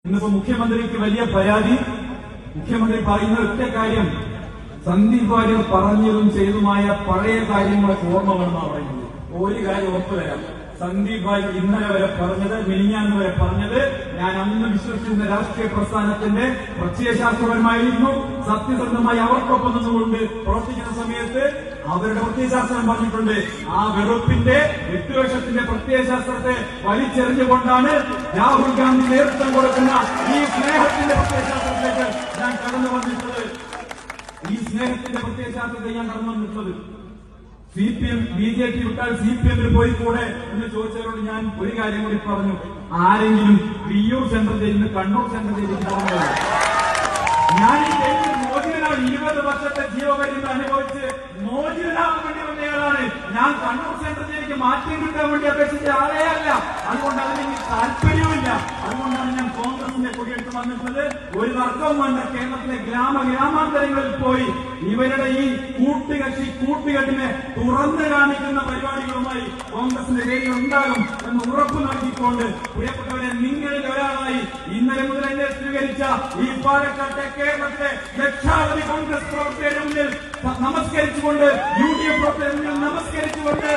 ഇന്നിപ്പോ മുഖ്യമന്ത്രിക്ക് വലിയ പരാതി. മുഖ്യമന്ത്രി പറയുന്ന ഒറ്റ കാര്യം, സന്ദീപ് വാര്യർ പറഞ്ഞതും ചെയ്തുമായ പഴയ കാര്യങ്ങളൊക്കെ ഓർമ്മ വേണമെന്നാണ് പറയുന്നത്. ഒരു കാര്യം ഉറപ്പുതരാം, സന്ദീപ് വാര്യർ ഇന്നലെ വരെ പറഞ്ഞത്, മിനിഞ്ഞാന്ന് വരെ പറഞ്ഞത്, ഞാൻ അന്ന് വിശ്വസിച്ചിരുന്ന രാഷ്ട്രീയ പ്രസ്ഥാനത്തിന്റെ പ്രത്യയശാസ്ത്രപരമായിരുന്നു, സത്യസന്ധമായി അവർക്കൊപ്പം നിന്നുകൊണ്ട് പ്രവർത്തിക്കുന്ന സമയത്ത് അവരുടെ പ്രത്യയശാസ്ത്രം പറഞ്ഞിട്ടുണ്ട്. ആ വെറുപ്പിന്റെ വിദ്വേഷത്തിന്റെ പ്രത്യയശാസ്ത്രത്തെ വലിച്ചെറിഞ്ഞുകൊണ്ടാണ് രാഹുൽ ഗാന്ധി നേതൃത്വം കൊടുക്കുന്ന ഈ സ്നേഹത്തിന്റെ പ്രത്യയശാസ്ത്രത്തിലേക്ക് ഞാൻ കടന്നു വന്നിട്ടുള്ളത്. ഈ സ്നേഹത്തിന്റെ പ്രത്യയശാസ്ത്രത്തെ ഞാൻ കടന്നു വന്നിട്ടുള്ളത്. CPM BJP വിട്ടാൽ CPM പോയിക്കൂടെ എന്ന് ചോദിച്ചവരോട് ഞാൻ ഒരു കാര്യം കൂടി പറഞ്ഞു. ആരെങ്കിലും വിയ്യൂർ സെൻട്രൽ ജയിലിൽ നിന്ന് കണ്ണൂർ സെൻട്രൽ ജയിലിലേക്ക് പോകുന്നത്? ഞാൻ ഈ ജയിലിൽ മോചിതനാണ്. 20 വർഷത്തെ ജീവപര്യന്തം അനുഭവിച്ച് മോചിതനാകാൻ വേണ്ടി വന്നയാളാണ് ഞാൻ. കണ്ണൂർ സെൻട്രൽ ജയിലിലേക്ക് മാറ്റം കിട്ടാൻ വേണ്ടി അപേക്ഷിച്ച ആളേ അല്ല. അതുകൊണ്ട് അതിനെനിക്ക് താല്പര്യവുമില്ല. അതുകൊണ്ടാണ് ഞാൻ കോൺഗ്രസിന്റെ കൊടിയെടുത്ത് വന്നിട്ടുള്ളത്. ഒരു തർക്കവും വേണ്ട. കേരളത്തിലെ ഗ്രാമാന്തരങ്ങളിൽ പോയി ഇവരുടെ ഈ കൂട്ടുകെട്ടിനെ തുറന്നു കാണിക്കുന്ന പരിപാടികളുമായി കോൺഗ്രസിന്റെ കയ്യിൽ ഉണ്ടാകും എന്ന് ഉറപ്പ് നൽകിക്കൊണ്ട്, പ്രിയപ്പെട്ടവരെ, നിങ്ങളിൽ ഒരാളായി ഇന്നലെ മുതൽ എന്നെ സ്വീകരിച്ച ഈ പാലക്കാട്ടെ കേരളത്തിലെ ലക്ഷാവധി കോൺഗ്രസ് പ്രവർത്തകരുടെ മുന്നിൽ നമസ്കരിച്ചുകൊണ്ട്, UDF പ്രവർത്തകരുടെ മുന്നിൽ നമസ്കരിച്ചുകൊണ്ട്